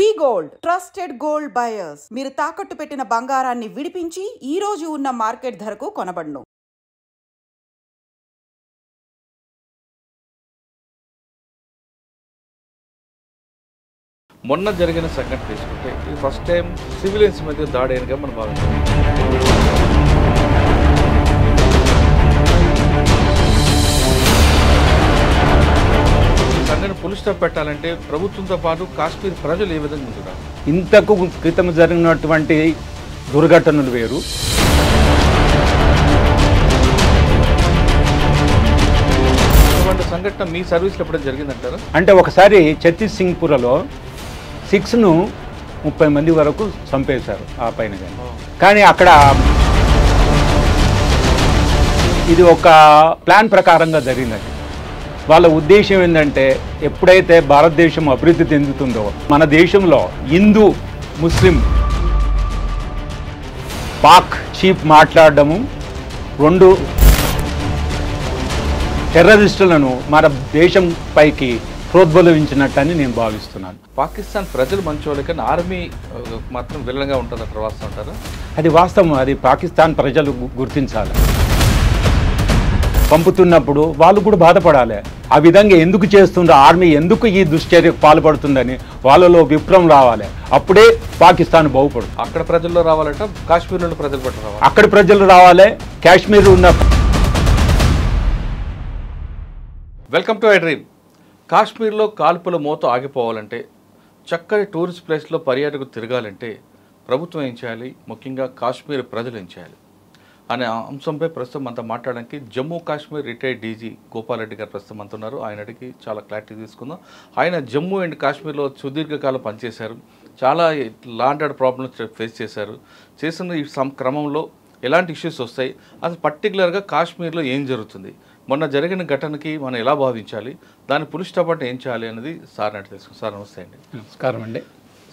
వి gold trusted gold buyers మీరు తాకట్టు పెట్టిన బంగారాన్ని విడిపించి ఈ రోజు ఉన్న మార్కెట్ ధరకు కొనబడును. మొన్న జరిగిన సంఘటన తీసుకుంటే ఇది ఫస్ట్ టైం సివిలియన్స్ మీద దాడి అయినగా మనం భావించాం. సంఘటన ఫుల్ స్టాప్ పెట్టాలంటే ప్రభుత్వంతో పాటు కాశ్మీర్ ప్రజలు ఏ విధంగా ఉంటున్నారు? ఇంతకు క్రితం జరిగినటువంటి దుర్ఘటనలు వేరు. ఇటువంటి సంఘటన మీ సర్వీస్లో ఎప్పుడైనా జరిగిందంటారా? అంటే ఒకసారి ఛత్తీస్ సింగ్పురలో 6ను 30 మంది వరకు చంపేశారు ఆ పైన. కానీ అక్కడ ఇది ఒక ప్లాన్ ప్రకారంగా జరిగినది. వాళ్ళ ఉద్దేశం ఏంటంటే ఎప్పుడైతే భారతదేశం అభివృద్ధి చెందుతుందో మన దేశంలో హిందూ ముస్లిం పాక్ చీఫ్ మాట్లాడడము, 2 టెర్రరిస్టులను మన దేశం పైకి ప్రోద్బలించినట్టని నేను భావిస్తున్నాను. పాకిస్తాన్ ప్రజలు మంచోళ్ళే కానీ ఆర్మీ మాత్రం విలన్గా ఉంటుంది అక్కడ వాస్తవంటారా? అది వాస్తవం. అది పాకిస్తాన్ ప్రజలు గుర్తించాలి. పంపుతున్నప్పుడు వాళ్ళు కూడా బాధపడాలి. ఆ విధంగా ఎందుకు చేస్తుందో, ఆర్మీ ఎందుకు ఈ దుశ్చర్యకు పాల్పడుతుందని వాళ్ళలో విప్లవం రావాలి. అప్పుడే పాకిస్తాన్ బాగుపడుతుంది. అక్కడ ప్రజల్లో రావాలంటే కాశ్మీర్లో ప్రజలు పట్ల రావాలి. అక్కడ ప్రజలు రావాలి. కాశ్మీర్ ఉన్న వెల్కమ్ టు ఐ డ్రీమ్. కాశ్మీర్లో కాల్పుల మోత ఆగిపోవాలంటే, చక్కటి టూరిస్ట్ ప్లేస్లో పర్యాటకులు తిరగాలంటే ప్రభుత్వం ఏం చేయాలి, ముఖ్యంగా కాశ్మీర్ ప్రజలు ఏం చేయాలి అనే అంశంపై ప్రస్తుతం అంతా మాట్లాడడానికి జమ్మూ కాశ్మీర్ రిటైర్డ్ డీజీ గోపాల్ రెడ్డి గారు ప్రస్తుతం అంటున్నారు. ఆయన అడిగి చాలా క్లారిటీ తీసుకుందాం. ఆయన జమ్మూ అండ్ కాశ్మీర్లో సుదీర్ఘకాలం పనిచేశారు. చాలా law and order problems face చేశారు. చేసిన ఈ క్రమంలో ఎలాంటి ఇష్యూస్ వస్తాయి, అసలు పర్టికులర్గా కాశ్మీర్లో ఏం జరుగుతుంది, మొన్న జరిగిన ఘటనకి మనం ఎలా భావించాలి, దాన్ని పులి స్టాప్ అంటే ఏం చేయాలి అనేది సార్ అంటే తెలుసుకుంటాం. సార్ నమస్తే అండి. నమస్కారం అండి.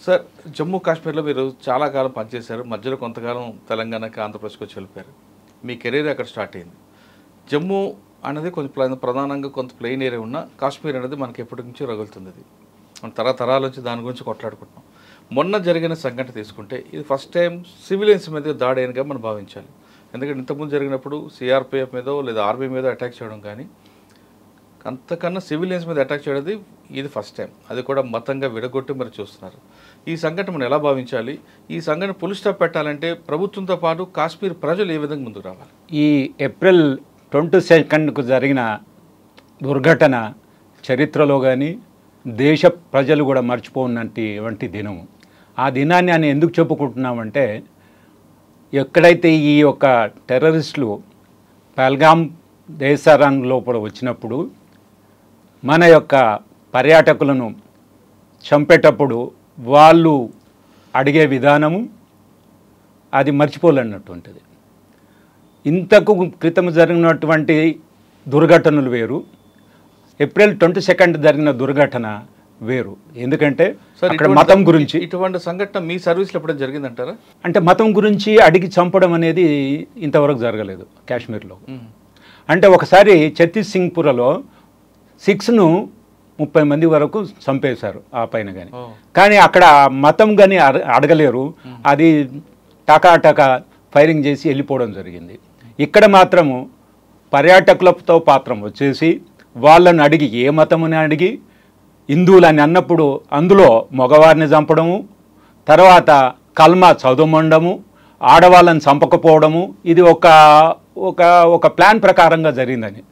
సార్, జమ్మూ కాశ్మీర్లో మీరు చాలా కాలం పనిచేశారు. మధ్యలో కొంతకాలం తెలంగాణకి ఆంధ్రప్రదేశ్కి వచ్చి వెళ్ళిపోయారు. మీ కెరీర్ అక్కడ స్టార్ట్ అయింది. జమ్మూ అనేది కొంచెం ప్రధానంగా కొంత ప్లెయిన్ ఏరియా ఉన్న కాశ్మీర్ అనేది మనకి ఎప్పటి నుంచి రగులుతుంది. అది మన తరతరాల నుంచి దాని గురించి కొట్లాడుకుంటున్నాం. మొన్న జరిగిన సంఘటన తీసుకుంటే ఇది ఫస్ట్ టైం సివిలియన్స్ మీద దాడి అయినగా మనం భావించాలి. ఎందుకంటే ఇంతకుముందు జరిగినప్పుడు సిఆర్పిఎఫ్ మీదో లేదా ఆర్మీ మీద అటాక్ చేయడం కానీ, అంతకన్నా సివిలియన్స్ మీద అటాక్ చేయడం ఇది ఫస్ట్ టైం. అది కూడా మతంగా విడగొట్టి మరి చూస్తున్నారు. ఈ సంఘటన మనం ఎలా భావించాలి, ఈ సంఘటన ఫుల్ స్టాప్ పెట్టాలంటే ప్రభుత్వంతో పాటు కాశ్మీర్ ప్రజలు ఏ విధంగా ముందుకు రావాలి? ఈ ఏప్రిల్ 22కు జరిగిన దుర్ఘటన చరిత్రలో కానీ దేశ ప్రజలు కూడా మర్చిపోయినటువంటి దినము. ఆ దినాన్ని అని ఎందుకు చెప్పుకుంటున్నామంటే, ఎక్కడైతే ఈ యొక్క టెర్రరిస్టులు పహల్గామ్ దేశారాన్ లోపల వచ్చినప్పుడు మన యొక్క పర్యాటకులను చంపేటప్పుడు వాళ్ళు అడిగే విధానము అది మర్చిపోలేనటువంటిది. ఇంతకు క్రితం జరిగినటువంటి దుర్ఘటనలు వేరు, ఏప్రిల్ 22 జరిగిన దుర్ఘటన వేరు. ఎందుకంటే అక్కడ మతం గురించి ఇటువంటి సంఘటన మీ సర్వీస్లో ఎప్పుడైనా జరిగిందంటారా? అంటే మతం గురించి అడిగి చంపడం అనేది ఇంతవరకు జరగలేదు కాశ్మీర్లో. అంటే ఒకసారి ఛత్తీస్ సింగ్పురలో 6ను 30 మంది వరకు చంపేశారు ఆ పైన. కానీ అక్కడ మతం కానీ అడగలేరు. అది టకా ఫైరింగ్ చేసి వెళ్ళిపోవడం జరిగింది. ఇక్కడ మాత్రము పర్యాటకులతో పాత్రం వచ్చేసి వాళ్ళని అడిగి, ఏ మతముని అడిగి హిందువులని అన్నప్పుడు అందులో మగవారిని చంపడము, తర్వాత కల్మా చదవమండము, ఆడవాళ్ళని చంపకపోవడము, ఇది ఒక ప్లాన్ ప్రకారంగా జరిగిందని.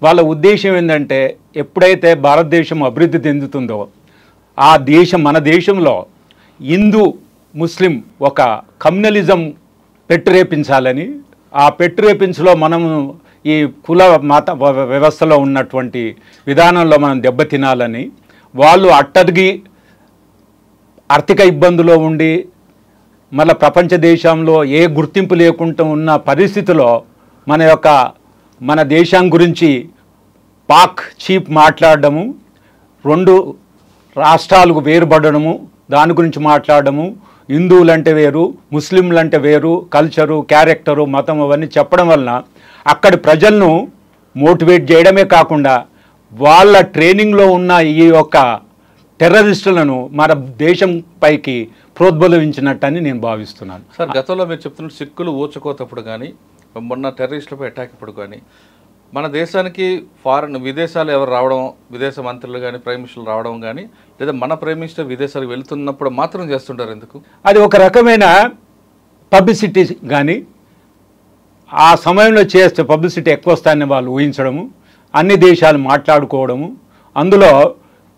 వాళ్ళ ఉద్దేశం ఏంటంటే ఎప్పుడైతే భారతదేశం అభివృద్ధి చెందుతుందో మన దేశంలో హిందూ ముస్లిం ఒక కమ్యూనలిజం పెట్టురేపించాలని, ఆ పెట్టురేపించులో మనము ఈ కుల మత వ్యవస్థలో ఉన్నటువంటి విధానంలో మనం దెబ్బతినాలని, వాళ్ళు అట్టడిగి ఆర్థిక ఇబ్బందులో ఉండి మళ్ళీ ప్రపంచ దేశంలో ఏ గుర్తింపు లేకుండా ఉన్న పరిస్థితిలో మన దేశం గురించి పాక్ చీఫ్ మాట్లాడడము, 2 రాష్ట్రాలకు వేరుపడడము, దాని గురించి మాట్లాడడము, హిందువులంటే వేరు, ముస్లింలంటే వేరు, కల్చరు, క్యారెక్టరు, మతం అవన్నీ చెప్పడం వలన అక్కడి ప్రజలను మోటివేట్ చేయడమే కాకుండా వాళ్ళ ట్రైనింగ్లో ఉన్న ఈ యొక్క టెర్రరిస్టులను మన దేశం పైకి ప్రోద్బలించినట్టని నేను భావిస్తున్నాను. సార్ గతంలో మీరు చెప్తున్న సిక్కులు ఊచకోతప్పుడు కానీ మొన్న టెర్రరిస్టులపై అటాక్ ఇప్పుడు కానీ మన దేశానికి విదేశాలు ఎవరు రావడం, విదేశ మంత్రులు కానీ ప్రైమ్ మినిస్టర్లు రావడం కానీ, లేదా మన ప్రైమ్ మినిస్టర్ విదేశాలకు వెళ్తున్నప్పుడు మాత్రం చేస్తుంటారు ఎందుకు? అది ఒక రకమైన పబ్లిసిటీ. కానీ ఆ సమయంలో చేస్తే పబ్లిసిటీ ఎక్కువ వస్తాయని వాళ్ళు ఊహించడము, అన్ని దేశాలు మాట్లాడుకోవడము. అందులో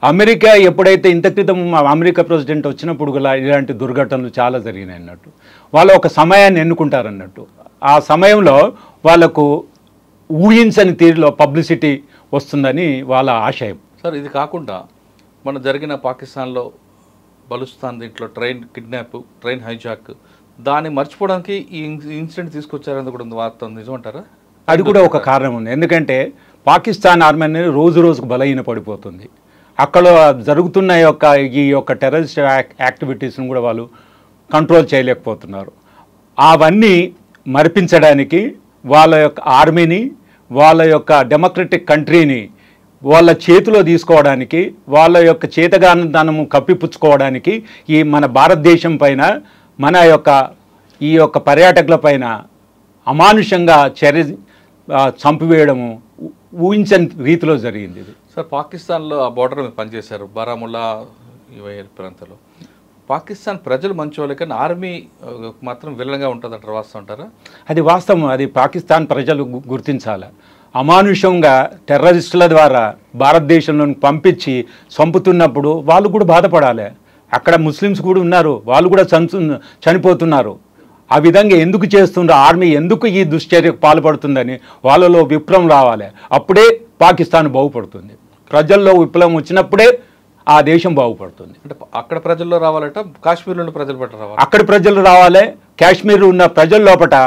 అమెరికా ఎప్పుడైతే ఇంత క్రితం అమెరికా ప్రెసిడెంట్ వచ్చినప్పుడు ఇలాంటి దుర్ఘటనలు చాలా జరిగినాయి అన్నట్టు. వాళ్ళు ఒక సమయాన్ని ఎన్నుకుంటారన్నట్టు. ఆ సమయంలో వాళ్ళకు ఊహించని తీరులో పబ్లిసిటీ వస్తుందని వాళ్ళ ఆశయం. సార్ ఇది కాకుండా మన జరిగిన పాకిస్తాన్లో బలుస్తాన్ దీంట్లో ట్రైన్ కిడ్నాప్, ట్రైన్ హైజాక్, దాన్ని మర్చిపోవడానికి ఈ ఇన్సిడెంట్ తీసుకొచ్చారని కూడా వార్త నిజమంటారా? అది కూడా ఒక కారణం ఉంది. ఎందుకంటే పాకిస్తాన్ ఆర్మీ అనేది రోజు రోజుకు బలహీన పడిపోతుంది. అక్కడ జరుగుతున్న ఈ యొక్క టెర్రరిస్ట్ యాక్టివిటీస్ను కూడా వాళ్ళు కంట్రోల్ చేయలేకపోతున్నారు. అవన్నీ మరిపించడానికి వాళ్ళ యొక్క ఆర్మీని, వాళ్ళ యొక్క డెమోక్రటిక్ కంట్రీని వాళ్ళ చేతిలో తీసుకోవడానికి, వాళ్ళ యొక్క చేతగానితనము కప్పిపుచ్చుకోవడానికి ఈ మన భారతదేశం పైన, మన యొక్క ఈ యొక్క పర్యాటకుల పైన అమానుషంగా చంపివేయడము ఊహించని రీతిలో జరిగింది ఇది. సార్ పాకిస్తాన్లో ఆ బోర్డర్ మీద పనిచేశారు, బారాముల్లా ప్రాంతంలో. పాకిస్తాన్ ప్రజలు మంచోళ్ళే కానీ ఆర్మీ మాత్రం విలన్గా ఉంటుందంటారు, వాస్తవం అంటారా? అది వాస్తవం. అది పాకిస్తాన్ ప్రజలు గుర్తించాలి. అమానుషంగా టెర్రరిస్టుల ద్వారా భారతదేశంలోకి పంపించి చంపుతున్నప్పుడు వాళ్ళు కూడా బాధపడాలి. అక్కడ ముస్లిమ్స్ కూడా ఉన్నారు, వాళ్ళు కూడా చనిపోతున్నారు. ఆ విధంగా ఎందుకు చేస్తుండ్రో, ఆర్మీ ఎందుకు ఈ దుశ్చర్యకు పాల్పడుతుందని వాళ్ళలో విప్లవం రావాలి. అప్పుడే పాకిస్తాన్ బాగుపడుతుంది. ప్రజల్లో విప్లవం వచ్చినప్పుడే ఆ దేశం బాగుపడుతుంది. అంటే అక్కడ ప్రజల్లో రావాలట, కాశ్మీర్లో ప్రజలు పట్ల రావాలి. అక్కడ ప్రజలు రావాలి, కాశ్మీర్ ఉన్న ప్రజల లోపల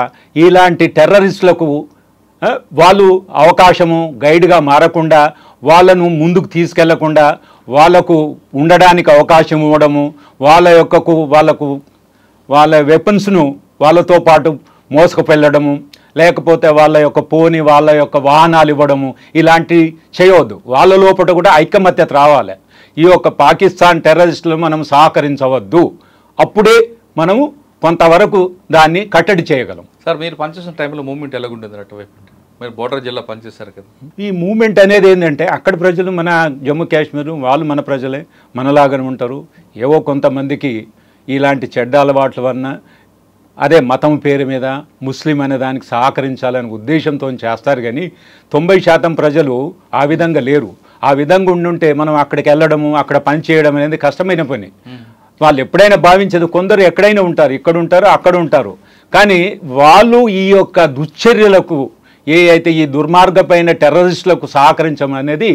ఇలాంటి టెర్రరిస్టులకు వాళ్ళు అవకాశము గైడ్గా మారకుండా, వాళ్ళను ముందుకు తీసుకెళ్లకుండా, వాళ్లకు ఉండడానికి అవకాశం ఇవ్వడము, వాళ్ళ వెపన్స్ను వాళ్ళతో పాటు మోసుకుపెళ్ళడము, లేకపోతే వాళ్ళ యొక్క వాళ్ళ యొక్క వాహనాలు ఇవ్వడము, ఇలాంటివి చేయవద్దు. వాళ్ళ లోపల కూడా ఐకమత్యత రావాలి. ఈ యొక్క పాకిస్తాన్ టెర్రరిస్టులు మనం సహకరించవద్దు. అప్పుడే మనము కొంతవరకు దాన్ని కట్టడి చేయగలం. సార్ మీరు పనిచేసిన టైంలో మూవ్మెంట్ ఎలాగుంటుంది అటువైపు? మీరు బోర్డర్ జిల్లా పనిచేశారు కదా. ఈ మూవ్మెంట్ అనేది ఏంటంటే అక్కడ ప్రజలు మన జమ్మూ కాశ్మీర్ వాళ్ళు మన ప్రజలే, మనలాగానే ఉంటారు. ఏవో కొంతమందికి ఇలాంటి చెడ్డ అలవాట్ల వలన, అదే మతం పేరు మీద ముస్లిం అనే దానికి సహకరించాలనే ఉద్దేశంతో చేస్తారు. కానీ 90% ప్రజలు ఆ విధంగా లేరు. ఆ విధంగా ఉండుంటే మనం అక్కడికి వెళ్ళడము, అక్కడ పని చేయడం అనేది కష్టమైన పని. వాళ్ళు ఎప్పుడైనా భావించేది, కొందరు ఎక్కడైనా ఉంటారు, ఇక్కడ ఉంటారు, అక్కడ ఉంటారు. కానీ వాళ్ళు ఈ యొక్క దుశ్చర్యలకు, అయితే ఈ దుర్మార్గపైన టెర్రరిస్టులకు సహకరించడం అనేది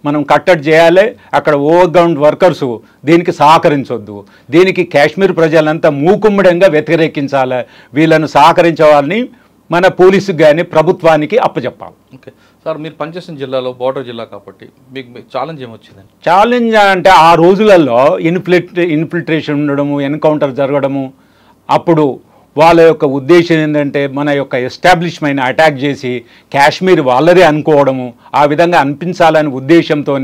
మనం కట్టడి చేయాలి. అక్కడ ఓవర్ గ్రౌండ్ వర్కర్సు దీనికి సహకరించొద్దు. దీనికి కాశ్మీర్ ప్రజలంతా మూకుమ్మడంగా వ్యతిరేకించాలి. వీళ్ళను సహకరించే వాళ్ళని మన పోలీసుకి కానీ ప్రభుత్వానికి అప్పచెప్పాలి. ఓకే సార్, మీరు పనిచేసిన జిల్లాలో బోర్డర్ జిల్లా కాబట్టి మీకు ఛాలెంజ్ ఏమొచ్చిందండి? ఛాలెంజ్ అంటే ఆ రోజులలో ఇన్ఫిల్ట్రేషన్ ఉండడము, ఎన్కౌంటర్ జరగడము. అప్పుడు వాళ్ళ యొక్క ఉద్దేశం ఏంటంటే మన యొక్క ఎస్టాబ్లిష్మెంట్ అటాక్ చేసి కాశ్మీర్ వాళ్ళదే అనుకోవడము, ఆ విధంగా అనిపించాలనే ఉద్దేశంతో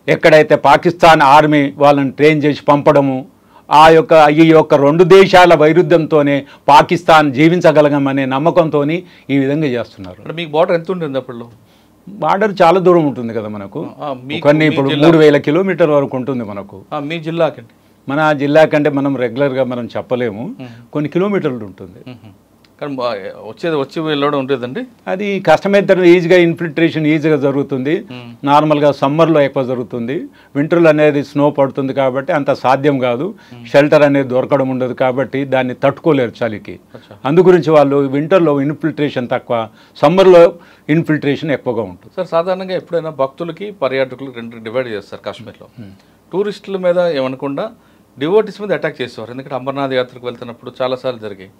ఎక్కడైతే పాకిస్తాన్ ఆర్మీ వాళ్ళని ట్రైన్ చేసి పంపడము, ఈ యొక్క రెండు దేశాల వైరుధ్యంతోనే పాకిస్తాన్ జీవించగలగమనే నమ్మకంతో ఈ విధంగా చేస్తున్నారు. మీకు బార్డర్ ఎంత ఉంటుంది అప్పుడు? బార్డర్ చాలా దూరం ఉంటుంది కదా మనకు. కొన్ని ఇప్పుడు 3000 కిలోమీటర్ వరకు ఉంటుంది మనకు. మీ జిల్లాకంటే? మన జిల్లా కంటే మనం రెగ్యులర్గా మనం చెప్పలేము, కొన్ని కిలోమీటర్లు ఉంటుంది. కానీ వచ్చి వెళ్ళడం ఉంటుందండి. అది కష్టమైతే ఈజీగా ఇన్ఫిల్ట్రేషన్ ఈజీగా జరుగుతుంది. నార్మల్గా సమ్మర్లో ఎక్కువ జరుగుతుంది. వింటర్లో అనేది స్నో పడుతుంది కాబట్టి అంత సాధ్యం కాదు. షెల్టర్ అనేది దొరకడం ఉండదు కాబట్టి దాన్ని తట్టుకోలేరు చలికి. అందుగురించి వాళ్ళు వింటర్లో ఇన్ఫిల్ట్రేషన్ తక్కువ, సమ్మర్లో ఇన్ఫిల్ట్రేషన్ ఎక్కువగా ఉంటుంది. సార్ సాధారణంగా ఎప్పుడైనా భక్తులకి పర్యాటకులు రెండు డివైడ్ చేస్తారు కాశ్మీర్లో. టూరిస్టుల మీద ఏమనకుండా డివోటీస్ మీద అటాక్ చేసేవారు. ఎందుకంటే అమర్నాథ్ యాత్రకు వెళ్తున్నప్పుడు చాలాసార్లు జరిగాయి.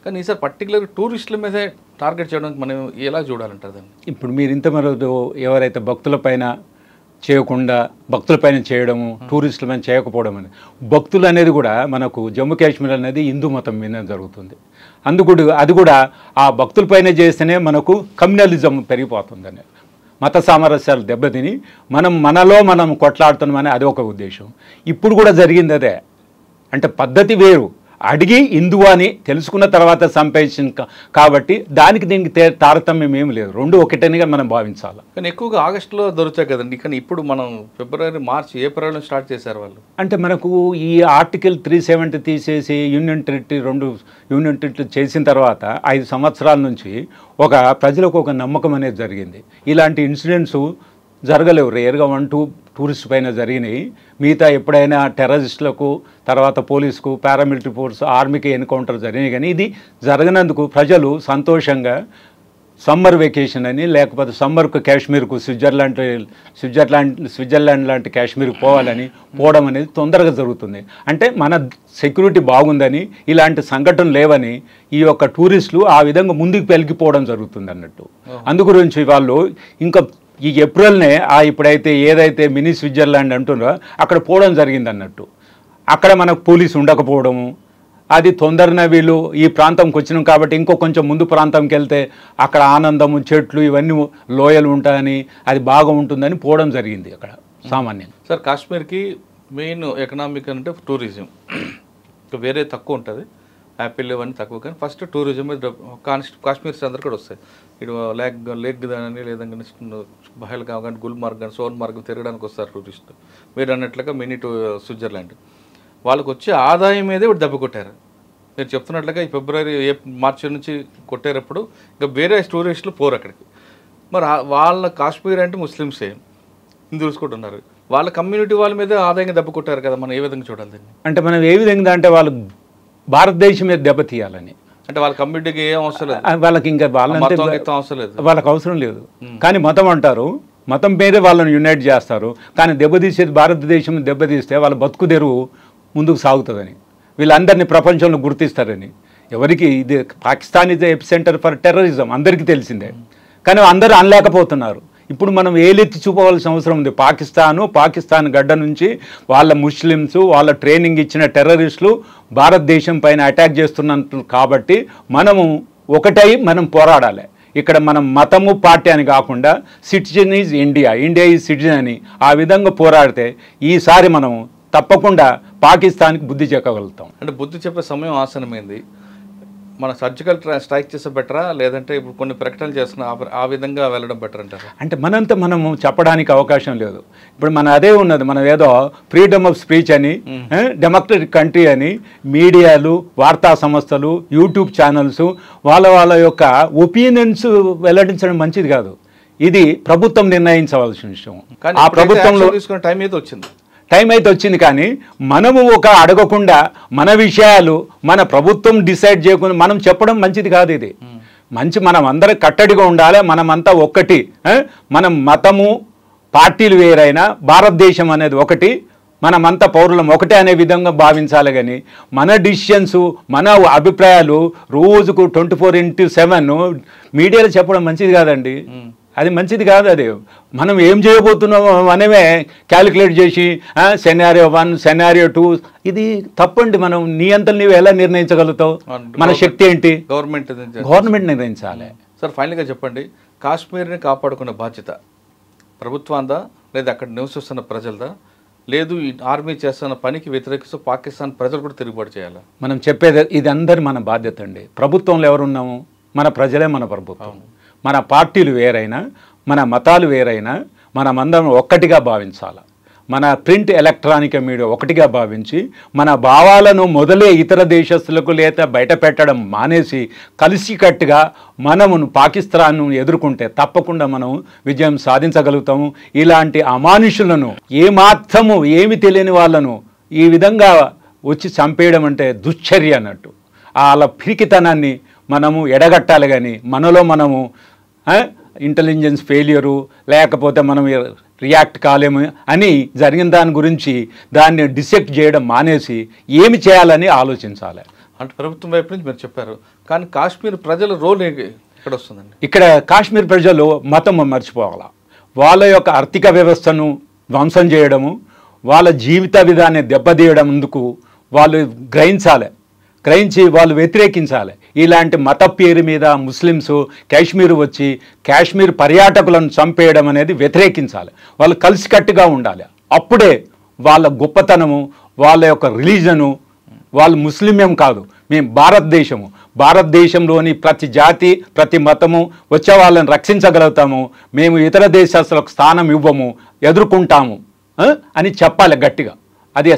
కానీ ఈసారి పర్టికులర్ టూరిస్టుల మీదే టార్గెట్ చేయడానికి మనం ఎలా చూడాలంటారు దాన్ని? ఇప్పుడు మీరు ఇంతవరకు ఎవరైతే భక్తులపైన చేయకుండా భక్తులపైన చేయడము, టూరిస్టుల మీద చేయకపోవడం అనేది, భక్తులు అనేది కూడా మనకు జమ్మూ కాశ్మీర్ అనేది హిందూ మతం మీద జరుగుతుంది. అది కూడా ఆ భక్తులపైన చేస్తేనే మనకు కమ్యూనలిజం పెరిగిపోతుంది అనేది. మత సామరస్యాలు దెబ్బతిని మనలో మనం కొట్లాడుతున్నామని అది ఒక ఉద్దేశం. ఇప్పుడు కూడా జరిగింది అదే. అంటే పద్ధతి వేరు, అడిగి హిందువు అని తెలుసుకున్న తర్వాత సంపేషన్ కాబట్టి దానికి దీనికి తారతమ్యం ఏమి లేదు, రెండు ఒకటేనిగా మనం భావించాలి. కానీ ఎక్కువగా ఆగస్టులో దొరుకుతాయి కదండి, కానీ ఇప్పుడు మనం ఫిబ్రవరి, మార్చి, ఏప్రిల్ స్టార్ట్ చేశారు వాళ్ళు. అంటే మనకు ఈ ఆర్టికల్ 370 తీసేసి యూనియన్ టెరిటరీ 2 యూనియన్ టెరిటరీ చేసిన తర్వాత 5 సంవత్సరాల నుంచి ప్రజలకు ఒక నమ్మకం అనేది జరిగింది. ఇలాంటి ఇన్సిడెంట్స్ జరగలేవు, రేర్గా 1-2 టూరిస్ట్ పైన జరిగినాయి. మిగతా ఎప్పుడైనా టెర్రరిస్టులకు, తర్వాత పోలీసుకు, పారామిలిటరీ ఫోర్స్, ఆర్మీకి ఎన్కౌంటర్ జరిగినాయి. కానీ ఇది జరగనందుకు ప్రజలు సంతోషంగా సమ్మర్ వెకేషన్ అని, లేకపోతే సమ్మర్కు కాశ్మీర్కు స్విట్జర్లాండ్ లాంటి కాశ్మీర్కి పోవడం అనేది తొందరగా జరుగుతుంది. అంటే మన సెక్యూరిటీ బాగుందని, ఇలాంటి సంఘటనలు లేవని ఈ యొక్క టూరిస్టులు ఆ విధంగా ముందుకు పెరిగిపోవడం జరుగుతుంది అన్నట్టు. అందు గురించి వాళ్ళు ఇంకా ఈ ఏప్రిల్నే ఇప్పుడైతే ఏదైతే మినీ స్విట్జర్లాండ్ అంటున్నారో అక్కడ పోవడం జరిగింది అన్నట్టు. అక్కడ మనకు పోలీసు ఉండకపోవడము, అది తొందరనే వీళ్ళు ఈ ప్రాంతంకి వచ్చినాం కాబట్టి ఇంకో కొంచెం ముందు ప్రాంతంకి వెళ్తే అక్కడ ఆనందము, చెట్లు, ఇవన్నీ లోయలు ఉంటాయని, అది బాగా ఉంటుందని పోవడం జరిగింది అక్కడ సామాన్యంగా. సార్, కాశ్మీర్కి మెయిన్ ఎకనామిక్ అంటే టూరిజం, వేరే తక్కువ ఉంటుంది, యాపిల్ ఇవన్నీ తక్కువ. కానీ ఫస్ట్ టూరిజం కాశ్మీర్స్ అందరు కూడా వస్తాయి. ఇటు లేక్ అని, లేదంటే పహల్గామ్ కానీ, గుల్మార్గ్ కానీ, సోన్మార్గ్ తిరగడానికి వస్తారు టూరిస్టులు. మీరు అన్నట్లుగా మినీ స్విట్జర్లాండ్ వాళ్ళకి వచ్చే ఆదాయం మీదే ఇప్పుడు దెబ్బ కొట్టారు. మీరు చెప్తున్నట్లుగా ఈ ఫిబ్రవరి, మార్చి నుంచి కొట్టేటప్పుడు ఇంకా వేరే టూరిస్టులు పోరు అక్కడికి. మరి వాళ్ళ కాశ్మీర్ అంటే ముస్లిమ్సే, హిందువులు కూడా ఉన్నారు, వాళ్ళ కమ్యూనిటీ వాళ్ళ మీద ఆదాయంగా దెబ్బ కొట్టారు కదా. మనం ఏ విధంగా చూడాలి దీన్ని? అంటే మనం ఏ విధంగా అంటే వాళ్ళు భారతదేశం మీద దెబ్బతీయాలని, అంటే వాళ్ళ కమ్యూనిటీకి ఏం అవసరం లేదు, వాళ్ళకి ఇంకా వాళ్ళకి అవసరం లేదు. కానీ మతం అంటారు, మతం మీదే వాళ్ళని యునైట్ చేస్తారు. కానీ దెబ్బతీసేది భారతదేశం దెబ్బతీస్తే వాళ్ళ బతుకు తెరువు ముందుకు సాగుతుందని, వీళ్ళందరినీ ప్రపంచంలో గుర్తిస్తారని. ఎవరికి ఇది పాకిస్తాన్ ఇస్ ఎప్ సెంటర్ ఫర్ టెర్రరిజం అందరికీ తెలిసిందే. కానీ అందరూ అనలేకపోతున్నారు. ఇప్పుడు మనం ఏలెత్తి చూపవలసిన అవసరం ఉంది. పాకిస్తాన్ గడ్డ నుంచి వాళ్ళ ముస్లిమ్స్, వాళ్ళ ట్రైనింగ్ ఇచ్చిన టెర్రరిస్టులు భారతదేశం పైన అటాక్ చేస్తున్నట్టు కాబట్టి మనము ఒకటై మనం పోరాడాలి. ఇక్కడ మనం మతము, పార్టీ అని కాకుండా citizen is India, India is citizen అని ఆ విధంగా పోరాడితే ఈసారి మనం తప్పకుండా పాకిస్తాన్కి బుద్ధి చెప్పగలుగుతాం. అంటే బుద్ధి చెప్పే సమయం ఆసనమైంది. మన సర్జికల్ స్ట్రైక్ చేస్తే బెటరా, లేదంటే ఇప్పుడు కొన్ని ప్రకటనలు చేస్తున్న ఆ విధంగా వెళ్ళడం బెటర్ అంటారా? అంటే మనము చెప్పడానికి అవకాశం లేదు. ఇప్పుడు మన అదే ఉన్నది, మనం ఏదో ఫ్రీడమ్ ఆఫ్ స్పీచ్ అని, డెమోక్రటిక్ కంట్రీ అని మీడియాలు, వార్తా సంస్థలు, యూట్యూబ్ ఛానల్స్ వాళ్ళ యొక్క ఒపీనియన్స్ వెల్లడించడం మంచిది కాదు. ఇది ప్రభుత్వం నిర్ణయించవలసిన విషయం. ఆ ప్రభుత్వంలో తీసుకునే టైం అయితే వచ్చింది. కానీ మనము అడగకుండా మన విషయాలు మన ప్రభుత్వం డిసైడ్ చేయకుండా మనం చెప్పడం మంచిది కాదు. ఇది మనం అందరం కట్టడిగా ఉండాలి. మనమంతా ఒక్కటి, మనం మతము, పార్టీలు వేరైనా భారతదేశం అనేది ఒకటి, మనమంతా పౌరులం ఒకటే అనే విధంగా భావించాలి. కానీ మన డిసిషన్స్, మన అభిప్రాయాలు రోజుకు 24/7 మీడియాలో చెప్పడం మంచిది కాదండి. అది మంచిది కాదు. అది మనం ఏం చేయబోతున్నాం మనమే క్యాలిక్యులేట్ చేసి సెనారియో 1, సెనారియో 2, ఇది తప్పండి. మనం నీ అంతా నీవు ఎలా నిర్ణయించగలుగుతావు? మన శక్తి ఏంటి? గవర్నమెంట్ నిర్ణయించాలి. సార్, ఫైనల్గా చెప్పండి, కాశ్మీర్ని కాపాడుకునే బాధ్యత ప్రభుత్వాందా, లేదా అక్కడ నివసిస్తున్న ప్రజలదా, లేదు ఈ ఆర్మీ చేస్తున్న పనికి వ్యతిరేకిస్తూ పాకిస్తాన్ ప్రజలు కూడా తిరుగుబాటు చేయాలి? మనం చెప్పేది ఇది అందరి మన బాధ్యత అండి. ప్రభుత్వంలో ఎవరున్నాము? మన ప్రజలే మన ప్రభుత్వం. మన పార్టీలు వేరైనా, మన మతాలు వేరైనా, మనమందరం ఒక్కటిగా భావించాలి. మన ప్రింట్, ఎలక్ట్రానిక్ మీడియా ఒకటిగా భావించి మన భావాలను మొదలే ఇతర దేశస్తులకు లేదా బయట పెట్టడం మానేసి కలిసికట్టుగా మనము పాకిస్తాన్ను ఎదుర్కొంటే తప్పకుండా మనం విజయం సాధించగలుగుతాము. ఇలాంటి అమానుషులను, ఏమాత్రము ఏమి తెలియని వాళ్ళను ఈ విధంగా వచ్చి చంపేయడం అంటే దుశ్చర్య అన్నట్టు. వాళ్ళ పిరికితనాన్ని మనము ఎడగట్టాలి. కానీ మనము ఇంటెలిజెన్స్ ఫెయిల్యూరు, లేకపోతే మనం రియాక్ట్ కాలేము అని జరిగిన దాని గురించి దాన్ని డిసెక్ట్ చేయడం మానేసి ఏమి చేయాలని ఆలోచించాలి. అంటే ప్రభుత్వం వైపు నుంచి మీరు చెప్పారు, కానీ కాశ్మీర్ ప్రజల రోల్ ఎక్కడ వస్తుందండి? ఇక్కడ కాశ్మీర్ ప్రజలు మతం మర్చిపోవాలి. వాళ్ళ యొక్క ఆర్థిక వ్యవస్థను ధ్వంసం చేయడము, వాళ్ళ జీవిత విధాన్ని దెబ్బతీయడం ముందుకు వాళ్ళు గ్రహించాలి. గ్రహించి వాళ్ళు వ్యతిరేకించాలి. ఇలాంటి మత పేరు మీద ముస్లిమ్స్ కాశ్మీర్ వచ్చి కాశ్మీర్ పర్యాటకులను చంపేయడం అనేది వ్యతిరేకించాలి. వాళ్ళు కలిసికట్టుగా ఉండాలి. అప్పుడే వాళ్ళ గొప్పతనము, వాళ్ళ యొక్క రిలీజను, వాళ్ళు ముస్లిమేం కాదు, మేము భారతదేశంలోని ప్రతి జాతి ప్రతి మతము వచ్చే వాళ్ళని రక్షించగలుగుతాము, మేము ఇతర దేశస్తులకు స్థానం ఇవ్వము, ఎదుర్కొంటాము అని చెప్పాలి గట్టిగా. అది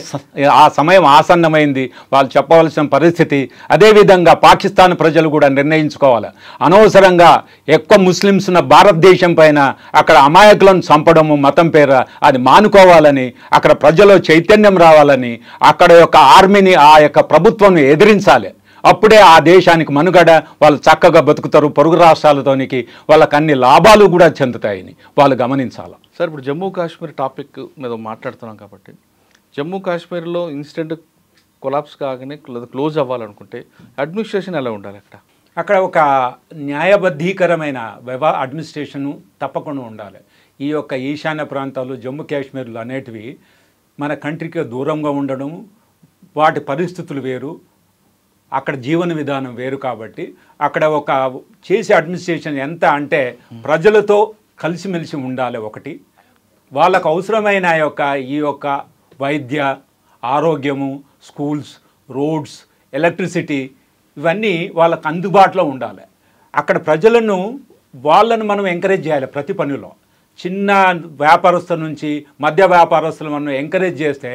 ఆ సమయం ఆసన్నమైంది, వాళ్ళు చెప్పవలసిన పరిస్థితి. అదేవిధంగా పాకిస్తాన్ ప్రజలు కూడా నిర్ణయించుకోవాలి. అనవసరంగా ఎక్కువ ముస్లిమ్స్ ఉన్న భారతదేశం పైన అక్కడ అమాయకులను చంపడము మతం పేర అది మానుకోవాలని, అక్కడ ప్రజల్లో చైతన్యం రావాలని, అక్కడ యొక్క ఆర్మీని ఆ యొక్క ప్రభుత్వం ఎదిరించాలి. అప్పుడే ఆ దేశానికి మనుగడ, వాళ్ళు చక్కగా బతుకుతారు. పొరుగు రాష్ట్రాలతోనికి వాళ్ళకి అన్ని లాభాలు కూడా చెందుతాయని వాళ్ళు గమనించాలి. సార్, ఇప్పుడు జమ్మూ కాశ్మీర్ టాపిక్ మీద మాట్లాడుతున్నాం కాబట్టి, జమ్మూ కాశ్మీర్లో ఇన్సిడెంట్ కొలాప్స్ కాగానే క్లోజ్ అవ్వాలనుకుంటే అడ్మినిస్ట్రేషన్ ఎలా ఉండాలి? అక్కడ ఒక న్యాయబద్ధీకరమైన అడ్మినిస్ట్రేషను తప్పకుండా ఉండాలి. ఈ యొక్క ఈశాన్య ప్రాంతాలు జమ్మూ కాశ్మీర్లు అనేటివి మన కంట్రీకి దూరంగా ఉండడం, వాటి పరిస్థితులు వేరు, అక్కడ జీవన విధానం వేరు. కాబట్టి అక్కడ ఒక చేసే అడ్మినిస్ట్రేషన్ ఎంత అంటే ప్రజలతో కలిసిమెలిసి ఉండాలి. ఒకటి, వాళ్ళకు అవసరమైన ఈ యొక్క వైద్య, ఆరోగ్యము, స్కూల్స్, రోడ్స్, ఎలక్ట్రిసిటీ ఇవన్నీ వాళ్ళకు అందుబాటులో ఉండాలి. అక్కడ వాళ్ళను మనం ఎంకరేజ్ చేయాలి ప్రతి పనిలో. చిన్న వ్యాపారస్తుల నుంచి మధ్య వ్యాపారస్తులు మనం ఎంకరేజ్ చేస్తే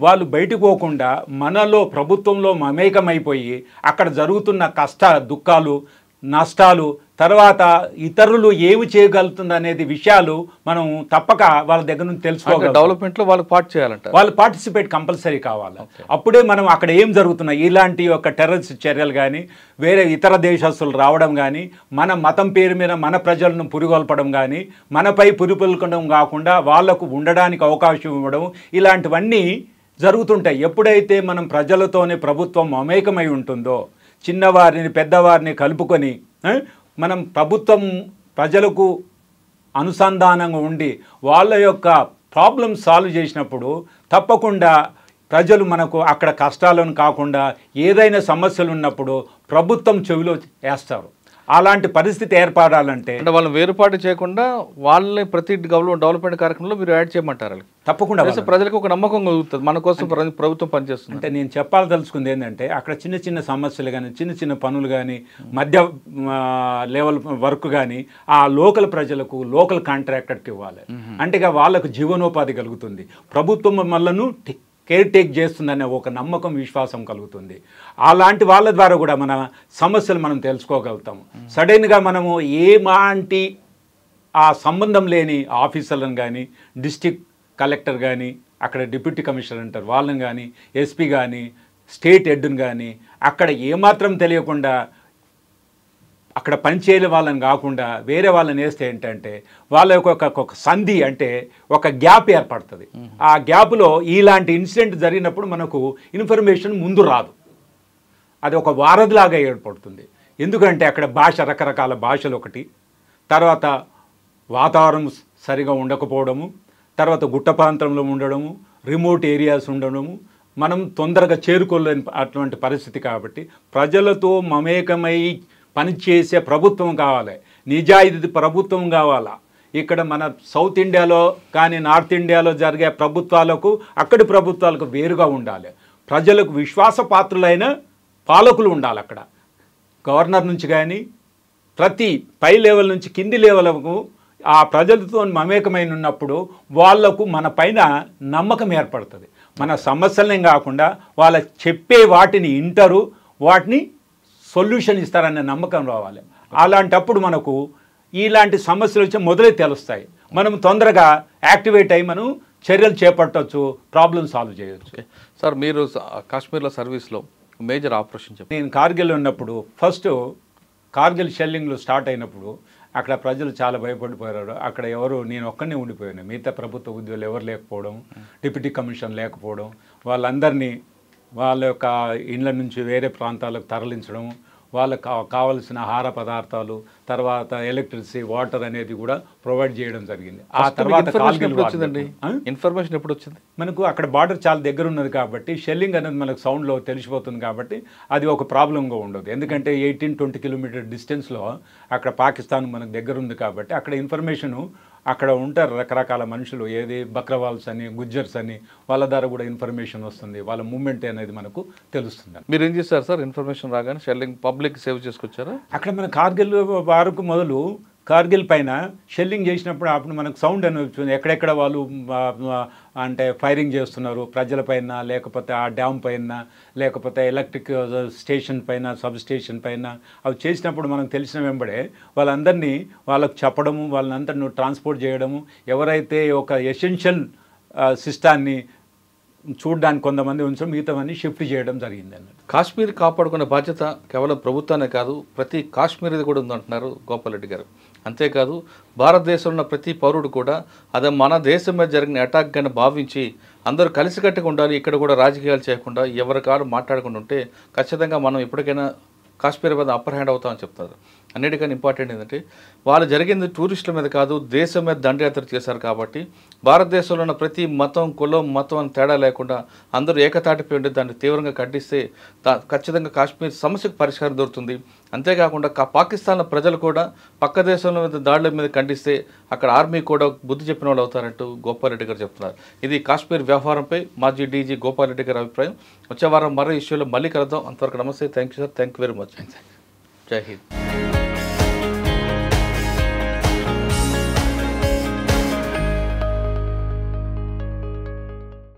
వాళ్ళు బయటకు పోకుండా మనలో ప్రభుత్వంలో మమేకమైపోయి అక్కడ జరుగుతున్న కష్ట దుఃఖాలు, నష్టాలు, తర్వాత ఇతరులు ఏమి చేయగలుగుతుంది అనేది విషయాలు మనం తప్పక వాళ్ళ దగ్గర నుంచి తెలుసుకోవాలి. డెవలప్మెంట్లో వాళ్ళు వాళ్ళు పార్టిసిపేట్ కంపల్సరీ కావాలి. అప్పుడే మనం అక్కడ ఏం జరుగుతున్నాయి, ఇలాంటి యొక్క టెర్రరిస్ట్ చర్యలు కానీ, వేరే ఇతర దేశస్తులు రావడం కానీ, మన మతం పేరు మీద మన ప్రజలను పురిగొల్పడం కానీ, మనపై పురికొల్పడం కాకుండా వాళ్లకు ఉండడానికి అవకాశం ఇవ్వడం, ఇలాంటివన్నీ జరుగుతుంటాయి. ఎప్పుడైతే మనం ప్రజలతోనే ప్రభుత్వం మమేకమై ఉంటుందో, చిన్నవారిని పెద్దవారిని కలుపుకొని మనం ప్రభుత్వం ప్రజలకు అనుసంధానంగా ఉండి వాళ్ళ యొక్క ప్రాబ్లమ్ సాల్వ్ చేసినప్పుడు తప్పకుండా ప్రజలు మనకు అక్కడ కష్టాలను కాకుండా ఏదైనా సమస్యలు ఉన్నప్పుడు ప్రభుత్వం చెవిలో వేస్తారు. అలాంటి పరిస్థితి ఏర్పడాలంటే వాళ్ళని వేరుపాటు చేయకుండా వాళ్ళని ప్రతి డెవలప్మెంట్ కార్యక్రమంలో మీరు యాడ్ చేయమంటారు. తప్పకుండా ప్రజలకు ఒక నమ్మకం కలుగుతుంది, మన కోసం ప్రభుత్వం పనిచేస్తుంది. అంటే నేను చెప్పాలదలుచుకుంది ఏంటంటే అక్కడ చిన్న చిన్న సమస్యలు కానీ, చిన్న చిన్న పనులు కానీ, మధ్య లెవెల్ వర్క్ కానీ ఆ లోకల్ ప్రజలకు, లోకల్ కాంట్రాక్టర్కి ఇవ్వాలి. అంటే వాళ్ళకు జీవనోపాధి కలుగుతుంది, ప్రభుత్వం మనలను కేర్ టేక్ చేస్తుందనే ఒక నమ్మకం, విశ్వాసం కలుగుతుంది. అలాంటి వాళ్ళ ద్వారా కూడా మన సమస్యలు మనం తెలుసుకోగలుగుతాము. సడన్గా మనము ఏమాంటి ఆ సంబంధం లేని ఆఫీసర్లను కానీ, డిస్ట్రిక్ట్ కలెక్టర్ కానీ, అక్కడ డిప్యూటీ కమిషనర్ అంటారు వాళ్ళని కానీ, ఎస్పీ కానీ, స్టేట్ హెడ్ని కానీ అక్కడ ఏమాత్రం తెలియకుండా అక్కడ పనిచేయలే వాళ్ళని కాకుండా వేరే వాళ్ళని వేస్తే ఏంటంటే వాళ్ళ ఒక సంధి, అంటే ఒక గ్యాప్ ఏర్పడుతుంది. ఆ గ్యాప్లో ఇలాంటి ఇన్సిడెంట్ జరిగినప్పుడు మనకు ఇన్ఫర్మేషన్ ముందు రాదు, అది ఒక వారధిలాగా ఏర్పడుతుంది. ఎందుకంటే అక్కడ భాష, రకరకాల భాషలు ఒకటి, తర్వాత వాతావరణం సరిగా ఉండకపోవడము, తర్వాత గుట్ట ప్రాంతంలో ఉండడము, రిమోట్ ఏరియాస్ ఉండడము, మనం తొందరగా చేరుకోలేని అటువంటి పరిస్థితి. కాబట్టి ప్రజలతో మమేకమై పనిచేసే ప్రభుత్వం కావాలి, నిజాయితీ ప్రభుత్వం కావాలా. ఇక్కడ మన సౌత్ ఇండియాలో కానీ నార్త్ ఇండియాలో జరిగే ప్రభుత్వాలకు అక్కడి ప్రభుత్వాలకు వేరుగా ఉండాలి. ప్రజలకు విశ్వాసపాత్రులైన పాలకులు ఉండాలి. అక్కడ గవర్నర్ నుంచి కానీ ప్రతి పై లెవెల్ నుంచి కింది లెవెల్కు ఆ ప్రజలతో మమేకమైన ఉన్నప్పుడు వాళ్లకు మన పైన నమ్మకం ఏర్పడుతుంది. మన సమస్యలనే కాకుండా వాళ్ళ చెప్పే వాటిని వింటారు, వాటిని సొల్యూషన్ ఇస్తారనే నమ్మకం రావాలి. అలాంటప్పుడు మనకు ఇలాంటి సమస్యలు వచ్చి మొదలై తెలుస్తాయి. మనం తొందరగా యాక్టివేట్ అయ్యి మనం చర్యలు చేపట్టవచ్చు, ప్రాబ్లమ్ సాల్వ్ చేయవచ్చు. సార్, మీరు కాశ్మీర్లో సర్వీస్లో మేజర్ ఆపరేషన్ చెప్పి నేను కార్గిల్ ఉన్నప్పుడు, ఫస్ట్ కార్గిల్ షెల్లింగ్లు స్టార్ట్ అయినప్పుడు అక్కడ ప్రజలు చాలా భయపడిపోయారు. అక్కడ నేను ఒక్కనే ఉండిపోయాను, మిగతా ప్రభుత్వ ఉద్యోగులు ఎవరు లేకపోవడం, డిప్యూటీ కమిషన్ లేకపోవడం, వాళ్ళందరినీ వాళ్ళ యొక్క ఇండ్ల నుంచి వేరే ప్రాంతాలకు తరలించడం, వాళ్ళకి కావాల్సిన ఆహార పదార్థాలు, తర్వాత ఎలక్ట్రిసిటీ, వాటర్ అనేది కూడా ప్రొవైడ్ చేయడం జరిగింది. ఆ తర్వాత ఇన్ఫర్మేషన్ ఎప్పుడు వచ్చింది? మనకు అక్కడ బార్డర్ చాలా దగ్గర ఉన్నది కాబట్టి షెల్లింగ్ అనేది మనకు సౌండ్లో తెలిసిపోతుంది కాబట్టి అది ఒక ప్రాబ్లంగా ఉండదు. ఎందుకంటే 18-20 కిలోమీటర్ డిస్టెన్స్లో అక్కడ పాకిస్తాన్ మనకు దగ్గర ఉంది కాబట్టి అక్కడ ఇన్ఫర్మేషను అక్కడ ఉంటారు రకరకాల మనుషులు, ఏది బక్రవాల్స్ అని, గుజ్జర్స్ అని, వాళ్ళ ద్వారా కూడా ఇన్ఫర్మేషన్ వస్తుంది, వాళ్ళ మూమెంట్ అనేది మనకు తెలుస్తుంది. మీరు ఏం చేస్తారు సార్? ఇన్ఫర్మేషన్ రాగానే షెల్లింగ్ పబ్లిక్ సేవ్ చేసుకొచ్చారా? అక్కడ మన కార్గిల్ వరకు మొదలు కార్గిల్ పైన షెల్లింగ్ చేసినప్పుడు అప్పుడు మనకు సౌండ్ అని వచ్చింది. ఎక్కడెక్కడ వాళ్ళు అంటే ఫైరింగ్ చేస్తున్నారు ప్రజలపైన, లేకపోతే ఆ డ్యామ్ పైన, లేకపోతే ఎలక్ట్రిక్ స్టేషన్ పైన, సబ్ స్టేషన్ పైన అవి చేసినప్పుడు మనకు తెలిసిన వెంబడే వాళ్ళందరినీ వాళ్ళకు చెప్పడము, వాళ్ళందరినీ ట్రాన్స్పోర్ట్ చేయడము, ఎవరైతే ఒక ఎసెన్షియల్ సిస్టాన్ని చూడడానికి కొంతమంది ఉంచడం, మిగతావన్నీ షిఫ్ట్ చేయడం జరిగింది అన్నట్టు. కాశ్మీర్ కాపాడుకునే బాధ్యత కేవలం ప్రభుత్వానే కాదు, ప్రతి కాశ్మీరీది కూడా ఉందంటున్నారు గోపాల్ రెడ్డి గారు. అంతేకాదు భారతదేశంలో ఉన్న ప్రతి పౌరుడు కూడా అదే మన దేశం మీద జరిగిన అటాక్గానే భావించి అందరూ కలిసికట్టుగా ఉండాలి, ఇక్కడ కూడా రాజకీయాలు చేయకుండా ఎవరి కాదు మాట్లాడకుండా ఉంటే ఖచ్చితంగా మనం ఎప్పటికైనా కాశ్మీర్ మీద అప్పర్ హ్యాండ్ అవుతామని చెప్తారు. అన్నిటికన్నా ఇంపార్టెంట్ ఏంటంటే వాళ్ళు జరిగింది టూరిస్టుల మీద కాదు, దేశం మీద దండయాత్ర చేశారు కాబట్టి భారతదేశంలో ఉన్న ప్రతి మతం, కులం, మతం అని తేడా లేకుండా అందరూ ఏకతాటిపై ఉండి దాన్ని తీవ్రంగా ఖండిస్తే ఖచ్చితంగా కాశ్మీర్ సమస్యకు పరిష్కారం దొరుకుతుంది. అంతేకాకుండా పాకిస్తాన్లో ప్రజలు కూడా పక్క దేశంలో మీద దాడుల మీద ఖండిస్తే అక్కడ ఆర్మీ కూడా బుద్ధి చెప్పిన వాళ్ళు అవుతారంటూ గోపాల్ రెడ్డి గారు చెప్తున్నారు. ఇది కాశ్మీర్ వ్యవహారంపై మాజీ డీజీ గోపాల్ రెడ్డి గారి అభిప్రాయం. వచ్చే వారం మరో ఇష్యూలో మళ్ళీ కలుద్దాం. అంతవరకు నమస్తే. Thank you sir. Thank you very much. జై హింద్.